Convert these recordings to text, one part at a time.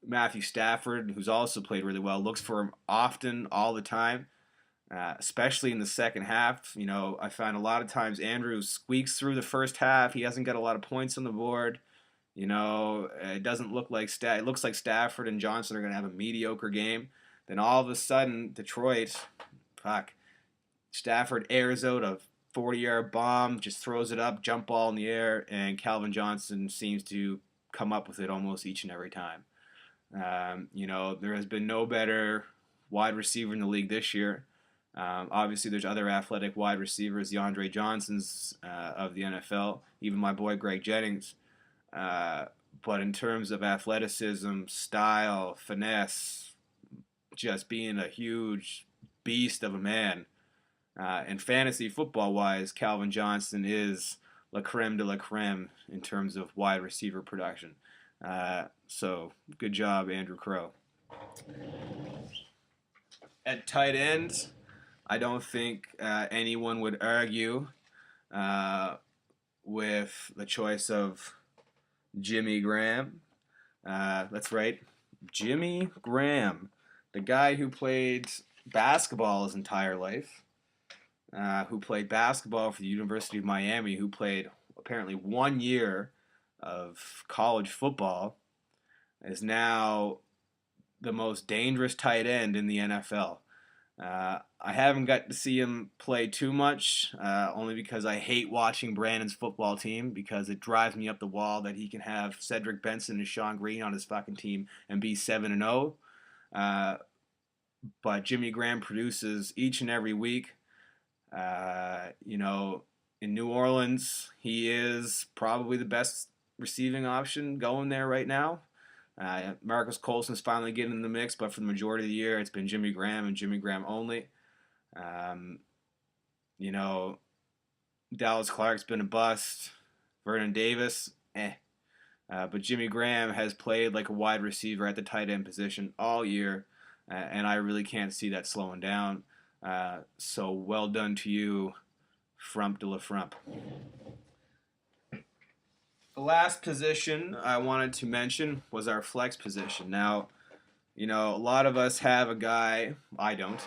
Matthew Stafford, who's also played really well, looks for him often, all the time, especially in the second half. I find a lot of times Andrew squeaks through the first half. He hasn't got a lot of points on the board. It doesn't look like it looks like Stafford and Johnson are going to have a mediocre game. Then all of a sudden, Detroit, fuck, Stafford airs out a 40-yard bomb, just throws it up, jump ball in the air, and Calvin Johnson seems to come up with it almost each and every time. There has been no better wide receiver in the league this year. Obviously, there's other athletic wide receivers, the Andre Johnsons of the NFL, even my boy Greg Jennings. But in terms of athleticism, style, finesse, just being a huge beast of a man, and fantasy football wise, Calvin Johnson is la creme de la creme in terms of wide receiver production. So good job, Andrew Crow. At tight end, I don't think anyone would argue with the choice of Jimmy Graham. That's right, Jimmy Graham, the guy who played basketball his entire life, who played basketball for the University of Miami, who played apparently 1 year of college football, is now the most dangerous tight end in the NFL. I haven't got to see him play too much, only because I hate watching Brandon's football team because it drives me up the wall that he can have Cedric Benson and Sean Green on his fucking team and be 7-0. But Jimmy Graham produces each and every week. In New Orleans, he is probably the best receiving option going there right now. Marcus Colson's finally getting in the mix, but for the majority of the year, it's been Jimmy Graham and Jimmy Graham only. Dallas Clark's been a bust. Vernon Davis, but Jimmy Graham has played like a wide receiver at the tight end position all year, and I really can't see that slowing down. So well done to you, Frump de la Frump. The last position I wanted to mention was our flex position. Now, a lot of us have a guy. I don't,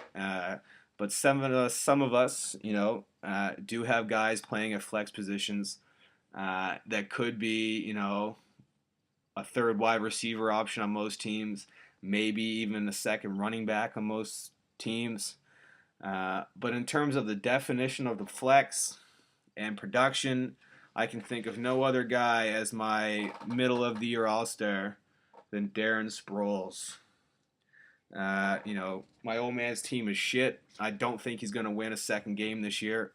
but some of us, do have guys playing at flex positions that could be, a third wide receiver option on most teams, maybe even a second running back on most teams. But in terms of the definition of the flex and production, I can think of no other guy as my middle of the year All-Star than Darren Sproles. My old man's team is shit. I don't think he's going to win a second game this year.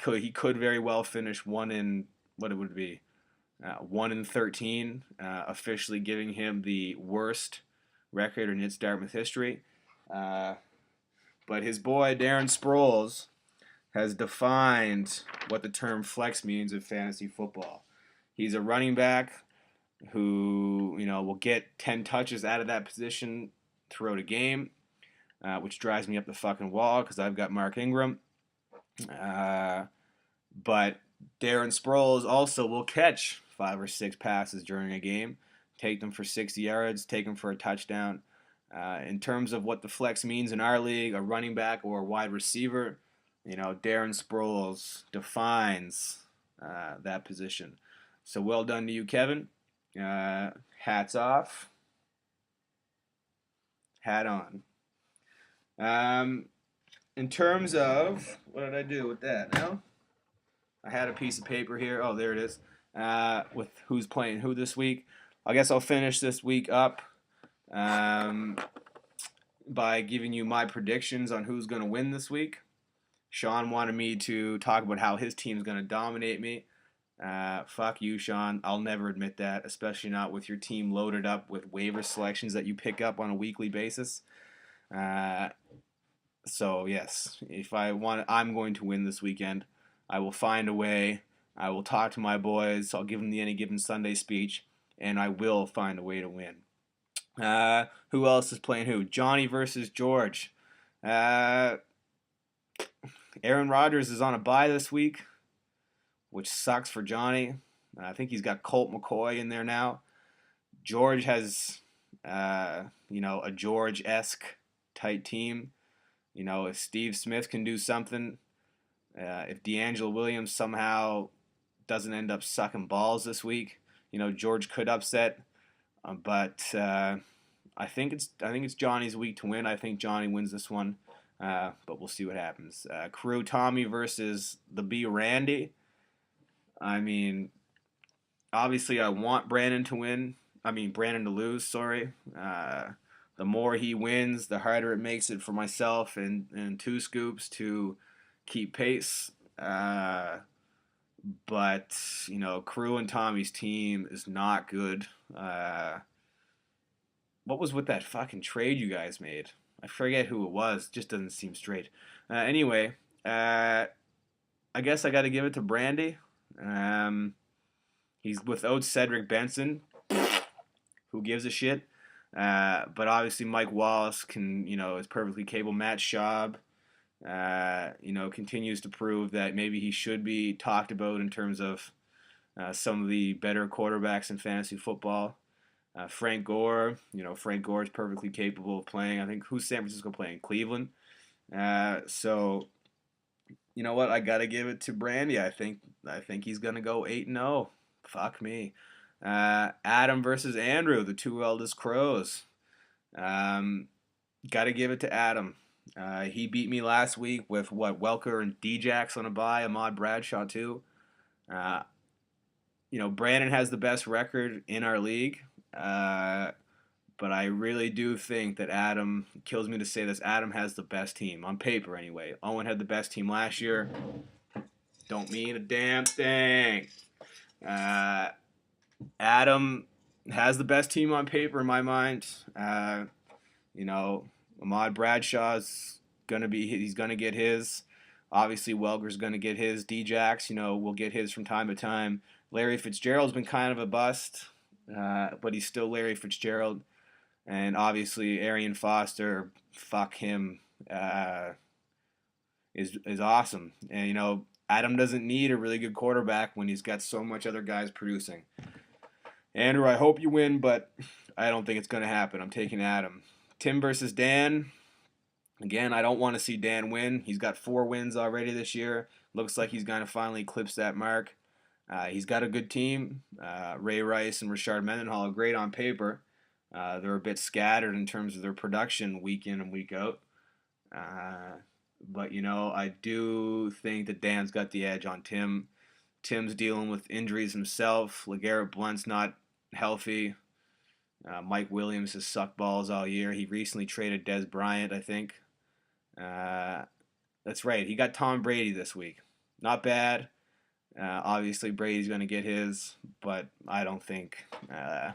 He could very well finish 1-13, officially giving him the worst record in its Dartmouth history. But his boy Darren Sproles has defined what the term flex means in fantasy football. He's a running back who, will get 10 touches out of that position throughout a game, which drives me up the fucking wall because I've got Mark Ingram. But Darren Sproles also will catch 5 or 6 passes during a game, take them for 60 yards, take them for a touchdown. In terms of what the flex means in our league, a running back or a wide receiver, Darren Sproles defines that position. So well done to you, Kevin. Hats off. Hat on. In terms of, what did I do with that now? I had a piece of paper here. Oh, there it is. With who's playing who this week. I guess I'll finish this week up by giving you my predictions on who's going to win this week. Sean wanted me to talk about how his team's going to dominate me. Fuck you, Sean. I'll never admit that, especially not with your team loaded up with waiver selections that you pick up on a weekly basis. So, yes, I'm going to win this weekend. I will find a way. I will talk to my boys. I'll give them the Any Given Sunday speech, and I will find a way to win. Who else is playing who? Johnny versus George. Aaron Rodgers is on a bye this week, which sucks for Johnny. I think he's got Colt McCoy in there now. George has A George-esque type team. If Steve Smith can do something, if D'Angelo Williams somehow doesn't end up sucking balls this week, George could upset. But I think it's Johnny's week to win. I think Johnny wins this one, but we'll see what happens. Crew Tommy versus the B Randy. I mean, obviously, I want Brandon to win. I mean, Brandon to lose. Sorry. The more he wins, the harder it makes it for myself and Two Scoops to keep pace. But Crew and Tommy's team is not good. What was with that fucking trade you guys made? I forget who it was. Just doesn't seem straight. Anyway, I guess I got to give it to Brandy. He's without Cedric Benson. Who gives a shit? But obviously Mike Wallace is perfectly capable. Matt Schaub, continues to prove that maybe he should be talked about in terms of some of the better quarterbacks in fantasy football. Frank Gore, Frank Gore is perfectly capable of playing. I think who's San Francisco playing? Cleveland. So you know what? I gotta give it to Brandy. I think he's gonna go 8-0. Fuck me. Adam versus Andrew, the two eldest crows. Gotta give it to Adam. He beat me last week with Welker and Djax on a bye. Ahmad Bradshaw too. Brandon has the best record in our league. But I really do think that Adam, it kills me to say this, Adam has the best team, on paper anyway. Owen had the best team last year. Don't mean a damn thing. Adam has the best team on paper in my mind. Ahmad Bradshaw's he's gonna get his. Obviously, Welker's gonna get his. Djax, will get his from time to time. Larry Fitzgerald's been kind of a bust. But he's still Larry Fitzgerald. And obviously, Arian Foster, fuck him, is awesome. And, Adam doesn't need a really good quarterback when he's got so much other guys producing. Andrew, I hope you win, but I don't think it's going to happen. I'm taking Adam. Tim versus Dan. Again, I don't want to see Dan win. He's got 4 wins already this year. Looks like he's going to finally eclipse that mark. He's got a good team. Ray Rice and Rashard Mendenhall are great on paper. They're a bit scattered in terms of their production week in and week out. But I do think that Dan's got the edge on Tim. Tim's dealing with injuries himself. LeGarrette Blount's not healthy. Mike Williams has sucked balls all year. He recently traded Dez Bryant, I think. That's right. He got Tom Brady this week. Not bad. Obviously, Brady's going to get his, but I don't think. I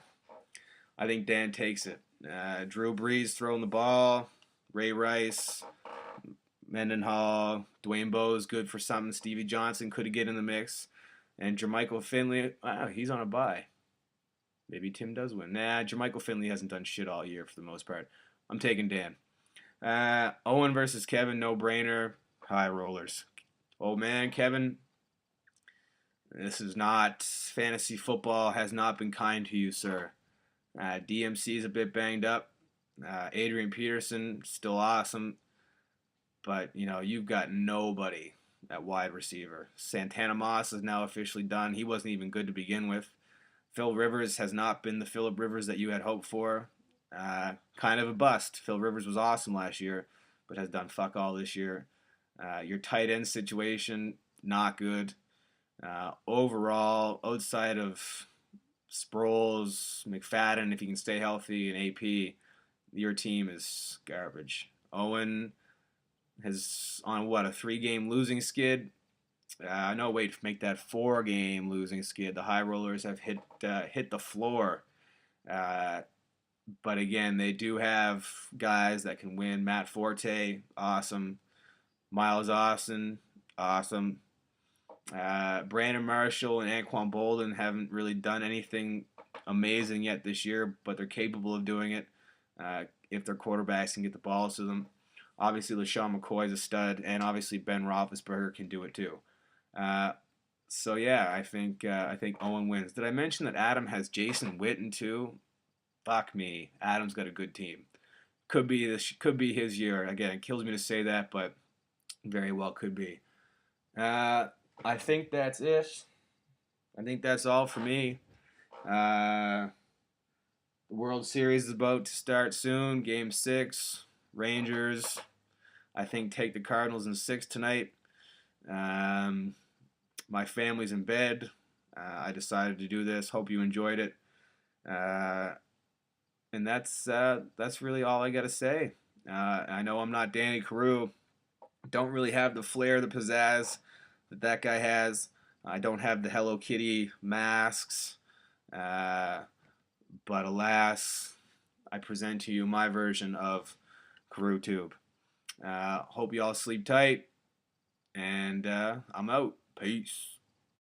think Dan takes it. Drew Brees throwing the ball. Ray Rice, Mendenhall, Dwayne Bowe's good for something. Stevie Johnson could get in the mix. And Jermichael Finley, wow, he's on a bye. Maybe Tim does win. Nah, Jermichael Finley hasn't done shit all year for the most part. I'm taking Dan. Owen versus Kevin, no brainer. High rollers. Oh man, Kevin. This is not fantasy football. Has not been kind to you, sir. DMC is a bit banged up. Adrian Peterson still awesome, but you've got nobody at wide receiver. Santana Moss is now officially done. He wasn't even good to begin with. Phil Rivers has not been the Phillip Rivers that you had hoped for. Kind of a bust. Phil Rivers was awesome last year, but has done fuck all this year. Your tight end situation, not good. Overall, outside of Sproles, McFadden, if he can stay healthy, and AP, your team is garbage. Owen has on a 3-game losing skid. No, wait, make that 4-game losing skid. The high rollers have hit the floor. But again, they do have guys that can win. Matt Forte, awesome. Miles Austin, awesome. Brandon Marshall and Anquan Bolden haven't really done anything amazing yet this year, but they're capable of doing it if their quarterbacks can get the balls to them. Obviously, LaShawn McCoy is a stud, and obviously Ben Roethlisberger can do it too. So yeah, I think Owen wins. Did I mention that Adam has Jason Witten too? Fuck me. Adams got a good team. Could be his year. Again, it kills me to say that, but very well could be. Uh, I think that's it. I think that's all for me. Uh, the World Series is about to start soon. Game 6. Rangers, I think, take the Cardinals in 6 tonight. Um, my family's in bed. I decided to do this. Hope you enjoyed it. Uh, and that's really all I got to say. I know I'm not Danny Carew. Don't really have the flair, the pizzazz that guy has. I don't have the Hello Kitty masks. Uh, but alas, I present to you my version of CarewTube. Hope you all sleep tight, and I'm out. Peace.